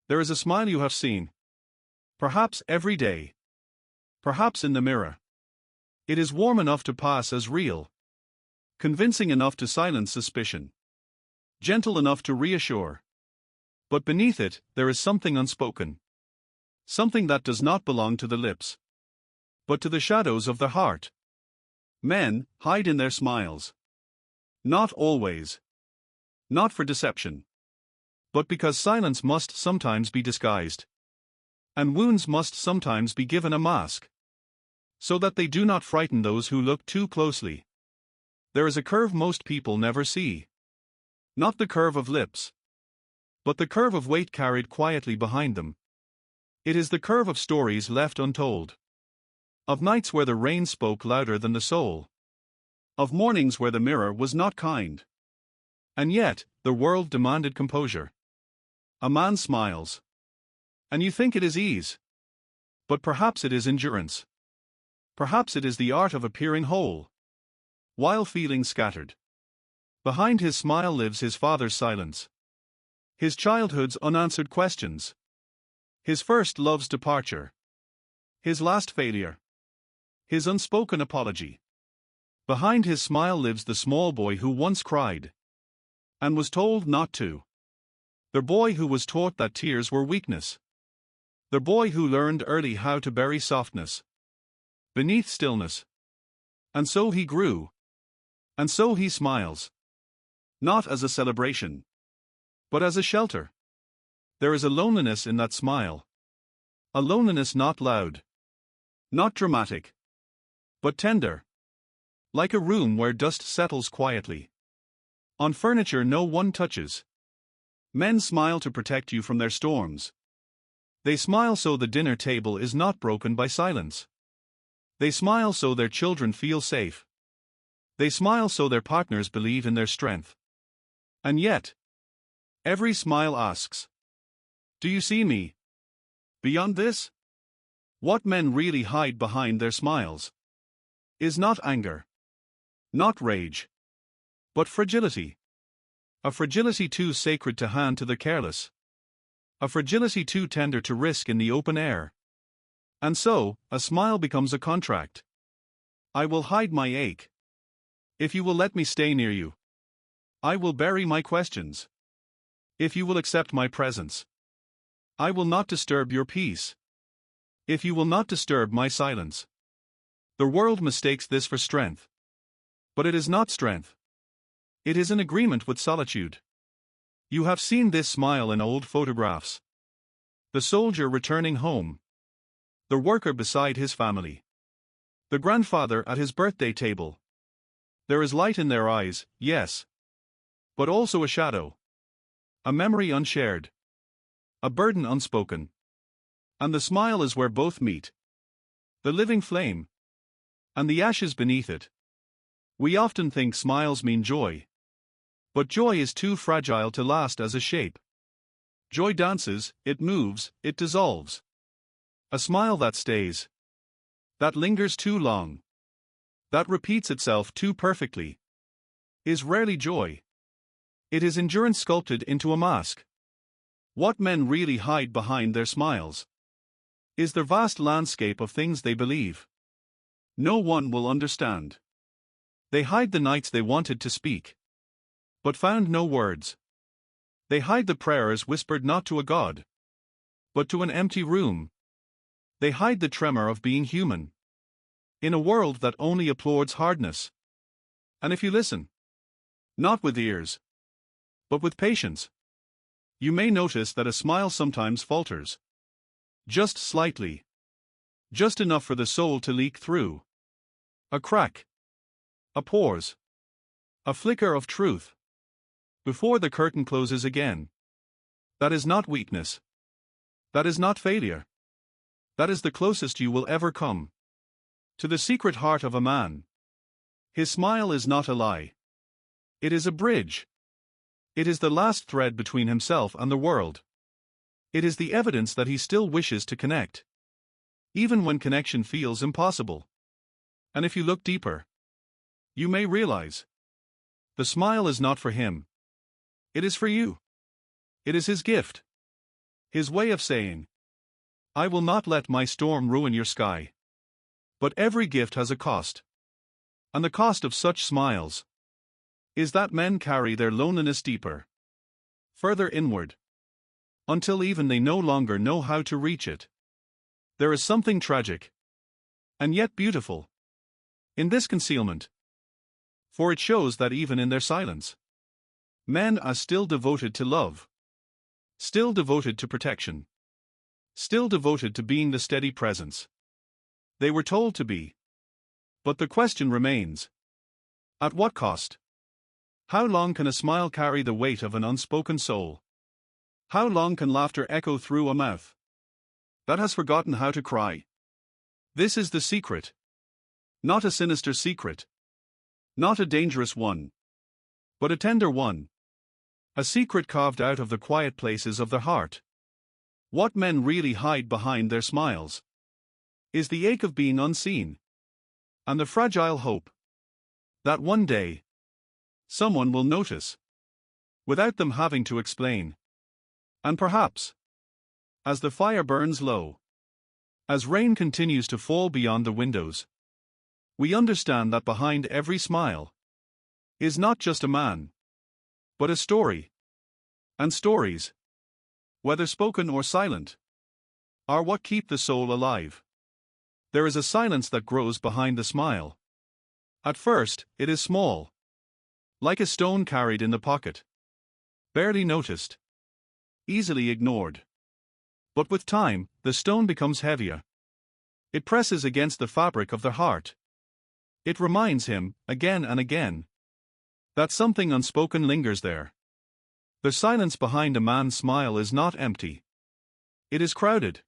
There is a smile you have seen. Perhaps every day. Perhaps in the mirror. It is warm enough to pass as real. Convincing enough to silence suspicion. Gentle enough to reassure. But beneath it, there is something unspoken. Something that does not belong to the lips, but to the shadows of the heart. Men hide in their smiles. Not always. Not for deception. But because silence must sometimes be disguised. And wounds must sometimes be given a mask. So that they do not frighten those who look too closely. There is a curve most people never see. Not the curve of lips, but the curve of weight carried quietly behind them. It is the curve of stories left untold. Of nights where the rain spoke louder than the soul. Of mornings where the mirror was not kind. And yet, the world demanded composure. A man smiles. And you think it is ease. But perhaps it is endurance. Perhaps it is the art of appearing whole, while feeling scattered. Behind his smile lives his father's silence. His childhood's unanswered questions. His first love's departure. His last failure. His unspoken apology. Behind his smile lives the small boy who once cried. And was told not to. The boy who was taught that tears were weakness. The boy who learned early how to bury softness beneath stillness. And so he grew. And so he smiles. Not as a celebration, but as a shelter. There is a loneliness in that smile. A loneliness not loud. Not dramatic. But tender. Like a room where dust settles quietly. On furniture no one touches. Men smile to protect you from their storms. They smile so the dinner table is not broken by silence. They smile so their children feel safe. They smile so their partners believe in their strength. And yet, every smile asks, do you see me? Beyond this? What men really hide behind their smiles is not anger, not rage, but fragility. A fragility too sacred to hand to the careless. A fragility too tender to risk in the open air. And so, a smile becomes a contract. I will hide my ache. If you will let me stay near you. I will bury my questions. If you will accept my presence. I will not disturb your peace. If you will not disturb my silence. The world mistakes this for strength. But it is not strength. It is an agreement with solitude. You have seen this smile in old photographs. The soldier returning home. The worker beside his family. The grandfather at his birthday table. There is light in their eyes, yes. But also a shadow. A memory unshared. A burden unspoken. And the smile is where both meet. The living flame. And the ashes beneath it. We often think smiles mean joy. But joy is too fragile to last as a shape. Joy dances, it moves, it dissolves. A smile that stays. That lingers too long. That repeats itself too perfectly. Is rarely joy. It is endurance sculpted into a mask. What men really hide behind their smiles is the vast landscape of things they believe. No one will understand. They hide the nights they wanted to speak, but found no words. They hide the prayers whispered not to a god, but to an empty room. They hide the tremor of being human. In a world that only applauds hardness. And if you listen, not with ears, but with patience, you may notice that a smile sometimes falters. Just slightly. Just enough for the soul to leak through. A crack. A pause. A flicker of truth. Before the curtain closes again. That is not weakness. That is not failure. That is the closest you will ever come to the secret heart of a man. His smile is not a lie. It is a bridge. It is the last thread between himself and the world. It is the evidence that he still wishes to connect, even when connection feels impossible. And if you look deeper, you may realize the smile is not for him. It is for you. It is his gift. His way of saying, I will not let my storm ruin your sky. But every gift has a cost. And the cost of such smiles is that men carry their loneliness deeper, further inward, until even they no longer know how to reach it. There is something tragic, and yet beautiful, in this concealment. For it shows that even in their silence, men are still devoted to love, still devoted to protection, still devoted to being the steady presence they were told to be. But the question remains: at what cost? How long can a smile carry the weight of an unspoken soul? How long can laughter echo through a mouth that has forgotten how to cry? This is the secret. Not a sinister secret. Not a dangerous one. But a tender one. A secret carved out of the quiet places of the heart. What men really hide behind their smiles is the ache of being unseen, and the fragile hope that one day someone will notice, without them having to explain. And perhaps, as the fire burns low, as rain continues to fall beyond the windows, we understand that behind every smile is not just a man, but a story. And stories, whether spoken or silent, are what keep the soul alive. There is a silence that grows behind the smile. At first, it is small, like a stone carried in the pocket, barely noticed, easily ignored. But with time, the stone becomes heavier. It presses against the fabric of the heart. It reminds him, again and again, that something unspoken lingers there. The silence behind a man's smile is not empty. It is crowded.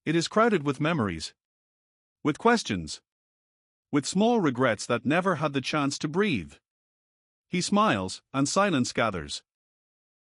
It is crowded with memories, with questions, with small regrets that never had the chance to breathe. He smiles, and silence gathers.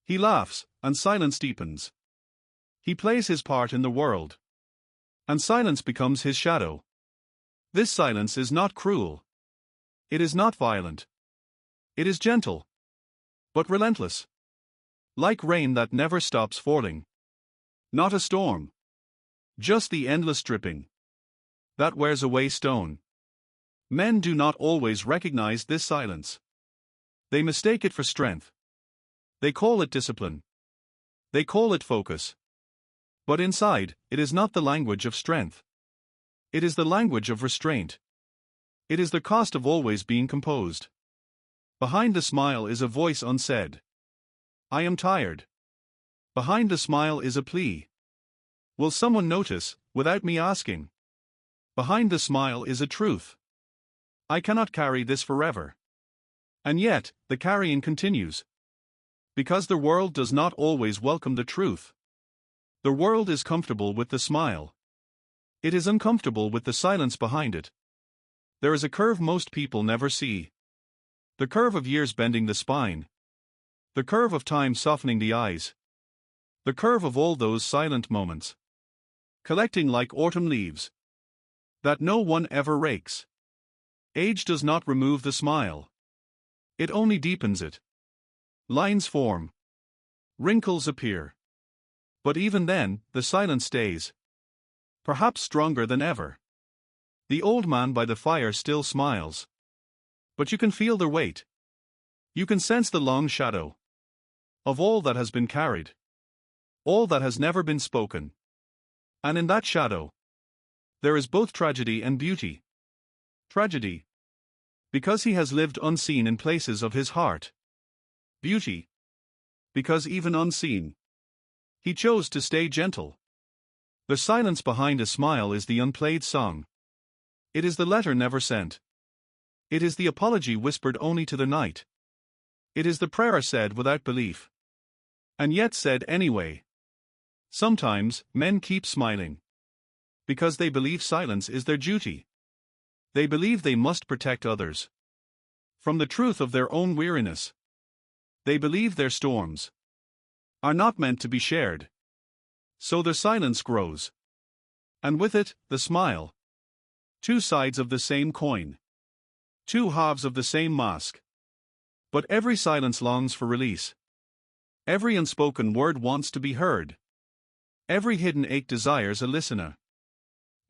He laughs, and silence deepens. He plays his part in the world, and silence becomes his shadow. This silence is not cruel. It is not violent. It is gentle, but relentless. Like rain that never stops falling. Not a storm. Just the endless dripping that wears away stone. Men do not always recognize this silence. They mistake it for strength. They call it discipline. They call it focus. But inside, it is not the language of strength. It is the language of restraint. It is the cost of always being composed. Behind the smile is a voice unsaid. I am tired. Behind the smile is a plea. Will someone notice, without me asking? Behind the smile is a truth. I cannot carry this forever. And yet, the carrying continues. Because the world does not always welcome the truth. The world is comfortable with the smile. It is uncomfortable with the silence behind it. There is a curve most people never see. The curve of years bending the spine. The curve of time softening the eyes. The curve of all those silent moments, collecting like autumn leaves, that no one ever rakes. Age does not remove the smile. It only deepens it. Lines form. Wrinkles appear. But even then, the silence stays. Perhaps stronger than ever. The old man by the fire still smiles. But you can feel their weight. You can sense the long shadow of all that has been carried. All that has never been spoken. And in that shadow, there is both tragedy and beauty. Tragedy, because he has lived unseen in places of his heart. Beauty, because even unseen, he chose to stay gentle. The silence behind a smile is the unplayed song. It is the letter never sent. It is the apology whispered only to the night. It is the prayer said without belief, and yet said anyway. Sometimes, men keep smiling because they believe silence is their duty. They believe they must protect others from the truth of their own weariness. They believe their storms are not meant to be shared. So the silence grows. And with it, the smile. Two sides of the same coin. Two halves of the same mask. But every silence longs for release. Every unspoken word wants to be heard. Every hidden ache desires a listener.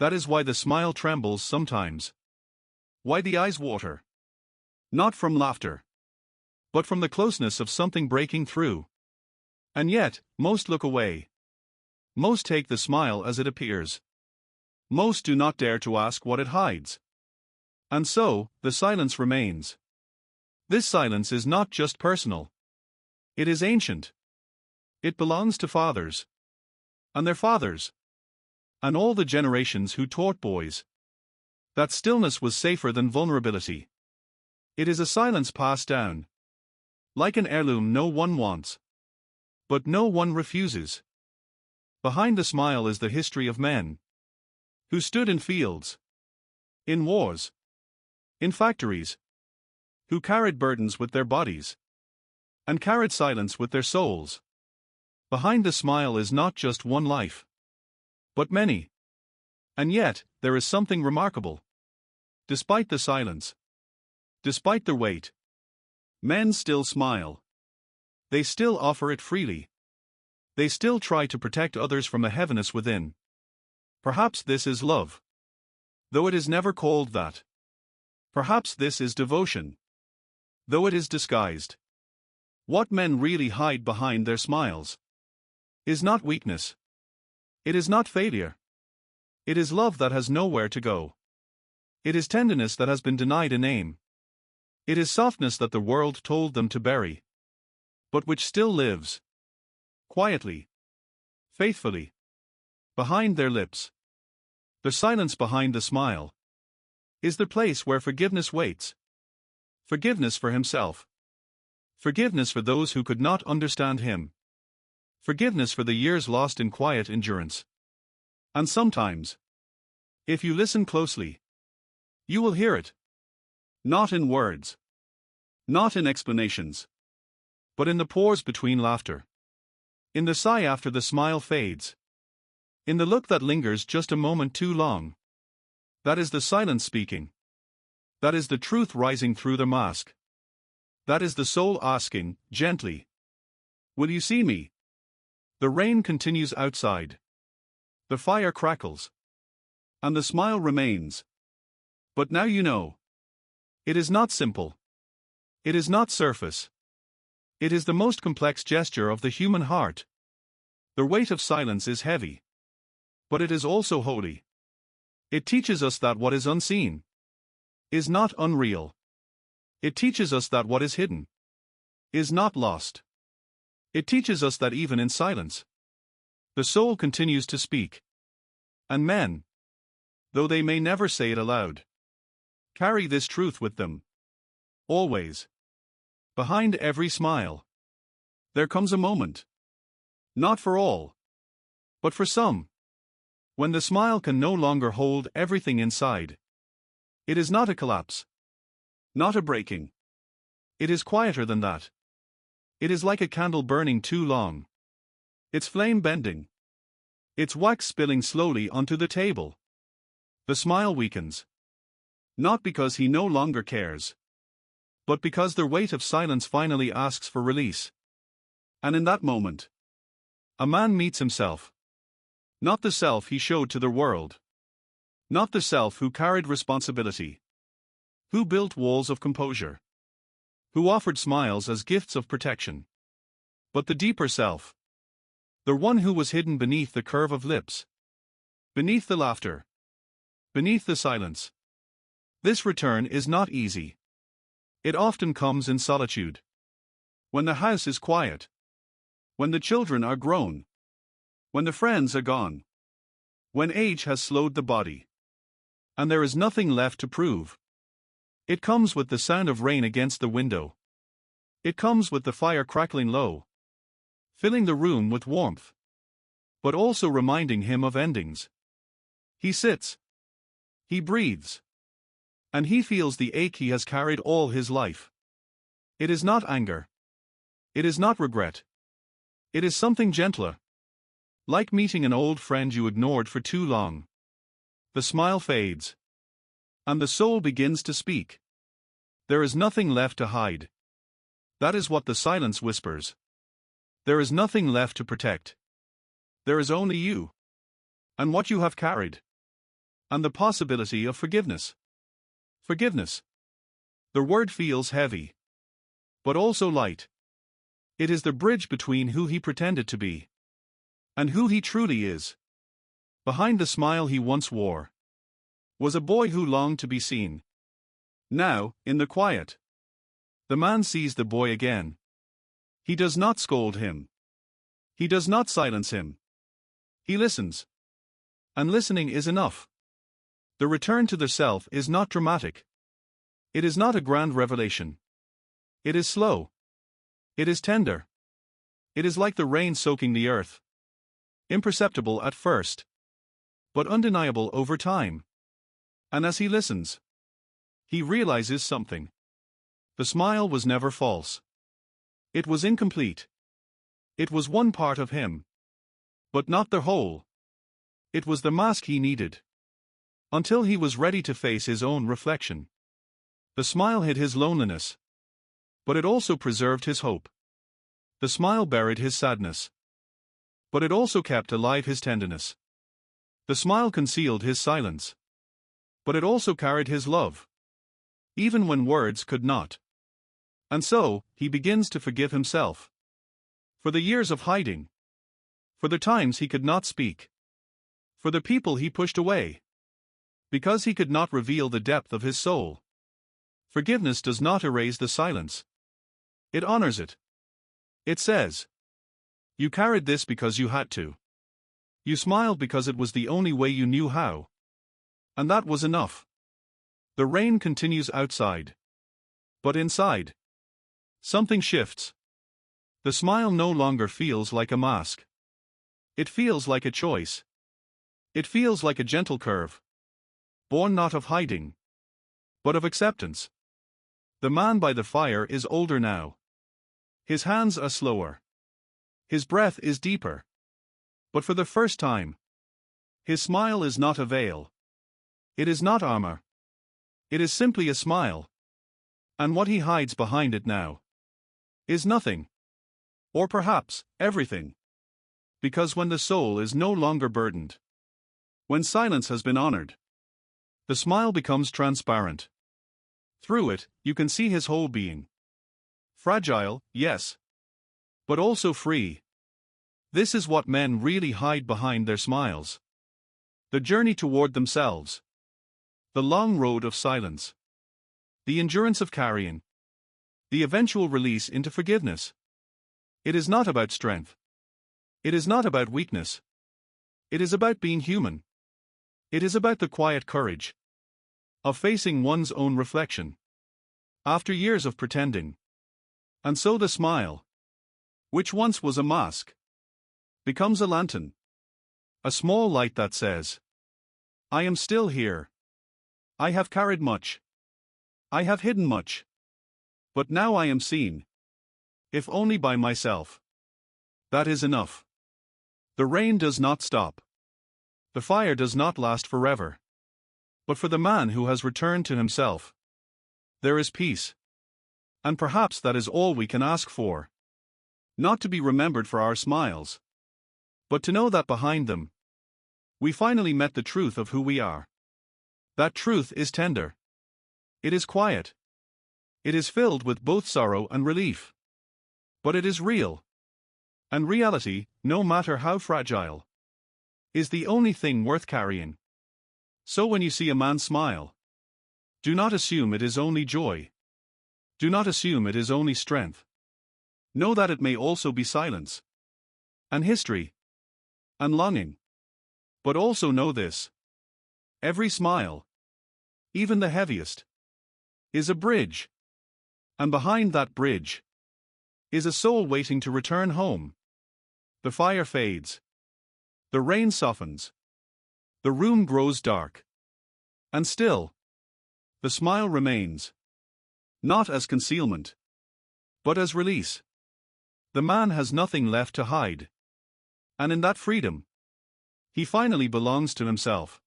That is why the smile trembles sometimes. Why the eyes water. Not from laughter, but from the closeness of something breaking through. And yet, most look away. Most take the smile as it appears. Most do not dare to ask what it hides. And so, the silence remains. This silence is not just personal. It is ancient. It belongs to fathers. And their fathers. And all the generations who taught boys that stillness was safer than vulnerability. It is a silence passed down. Like an heirloom no one wants. But no one refuses. Behind the smile is the history of men who stood in fields, in wars, in factories, who carried burdens with their bodies and carried silence with their souls. Behind the smile is not just one life, but many. And yet, there is something remarkable. Despite the silence, despite the weight, men still smile. They still offer it freely. They still try to protect others from a heaviness within. Perhaps this is love, though it is never called that. Perhaps this is devotion, though it is disguised. What men really hide behind their smiles is not weakness. It is not failure. It is love that has nowhere to go. It is tenderness that has been denied a name. It is softness that the world told them to bury, but which still lives. Quietly. Faithfully. Behind their lips. The silence behind the smile is the place where forgiveness waits. Forgiveness for himself. Forgiveness for those who could not understand him. Forgiveness for the years lost in quiet endurance. And sometimes, if you listen closely, you will hear it. Not in words. Not in explanations. But in the pause between laughter. In the sigh after the smile fades. In the look that lingers just a moment too long. That is the silence speaking. That is the truth rising through the mask. That is the soul asking, gently, will you see me? The rain continues outside. The fire crackles. And the smile remains. But now you know. It is not simple. It is not surface. It is the most complex gesture of the human heart. The weight of silence is heavy. But it is also holy. It teaches us that what is unseen is not unreal. It teaches us that what is hidden is not lost. It teaches us that even in silence, the soul continues to speak. And men, though they may never say it aloud, carry this truth with them. Always. Behind every smile, there comes a moment. Not for all, but for some. When the smile can no longer hold everything inside. It is not a collapse. Not a breaking. It is quieter than that. It is like a candle burning too long. Its flame bending. Its wax spilling slowly onto the table. The smile weakens. Not because he no longer cares, but because the weight of silence finally asks for release. And in that moment, a man meets himself. Not the self he showed to the world. Not the self who carried responsibility. Who built walls of composure. Who offered smiles as gifts of protection. But the deeper self. The one who was hidden beneath the curve of lips. Beneath the laughter. Beneath the silence. This return is not easy. It often comes in solitude. When the house is quiet. When the children are grown. When the friends are gone. When age has slowed the body. And there is nothing left to prove. It comes with the sound of rain against the window. It comes with the fire crackling low, filling the room with warmth, but also reminding him of endings. He sits. He breathes. And he feels the ache he has carried all his life. It is not anger. It is not regret. It is something gentler. Like meeting an old friend you ignored for too long. The smile fades. And the soul begins to speak. There is nothing left to hide. That is what the silence whispers. There is nothing left to protect. There is only you. And what you have carried. And the possibility of forgiveness. Forgiveness. The word feels heavy. But also light. It is the bridge between who he pretended to be. And who he truly is. Behind the smile he once wore. Was a boy who longed to be seen. Now, in the quiet. The man sees the boy again. He does not scold him. He does not silence him. He listens. And listening is enough. The return to the self is not dramatic. It is not a grand revelation. It is slow. It is tender. It is like the rain soaking the earth. Imperceptible at first. But undeniable over time. And as he listens, he realizes something. The smile was never false. It was incomplete. It was one part of him. But not the whole. It was the mask he needed. Until he was ready to face his own reflection. The smile hid his loneliness. But it also preserved his hope. The smile buried his sadness. But it also kept alive his tenderness. The smile concealed his silence. But it also carried his love. Even when words could not. And so, he begins to forgive himself. For the years of hiding. For the times he could not speak. For the people he pushed away. Because he could not reveal the depth of his soul. Forgiveness does not erase the silence. It honors it. It says, you carried this because you had to. You smiled because it was the only way you knew how. And that was enough. The rain continues outside. But inside, something shifts. The smile no longer feels like a mask. It feels like a choice. It feels like a gentle curve. Born not of hiding, but of acceptance. The man by the fire is older now. His hands are slower. His breath is deeper. But for the first time, his smile is not a veil. It is not armor. It is simply a smile. And what he hides behind it now is nothing. Or perhaps, everything. Because when the soul is no longer burdened, when silence has been honored, the smile becomes transparent. Through it, you can see his whole being. Fragile, yes. But also free. This is what men really hide behind their smiles. The journey toward themselves. The long road of silence. The endurance of carrying. The eventual release into forgiveness. It is not about strength. It is not about weakness. It is about being human. It is about the quiet courage of facing one's own reflection. After years of pretending. And so the smile, which once was a mask, becomes a lantern. A small light that says, I am still here. I have carried much. I have hidden much. But now I am seen. If only by myself. That is enough. The rain does not stop. The fire does not last forever. But for the man who has returned to himself, there is peace. And perhaps that is all we can ask for. Not to be remembered for our smiles, but to know that behind them, we finally met the truth of who we are. That truth is tender. It is quiet. It is filled with both sorrow and relief. But it is real. And reality, no matter how fragile, is the only thing worth carrying. So when you see a man smile, do not assume it is only joy. Do not assume it is only strength. Know that it may also be silence, and history, and longing. But also know this. Every smile, even the heaviest, is a bridge. And behind that bridge is a soul waiting to return home. The fire fades. The rain softens. The room grows dark. And still, the smile remains. Not as concealment, but as release. The man has nothing left to hide. And in that freedom, he finally belongs to himself.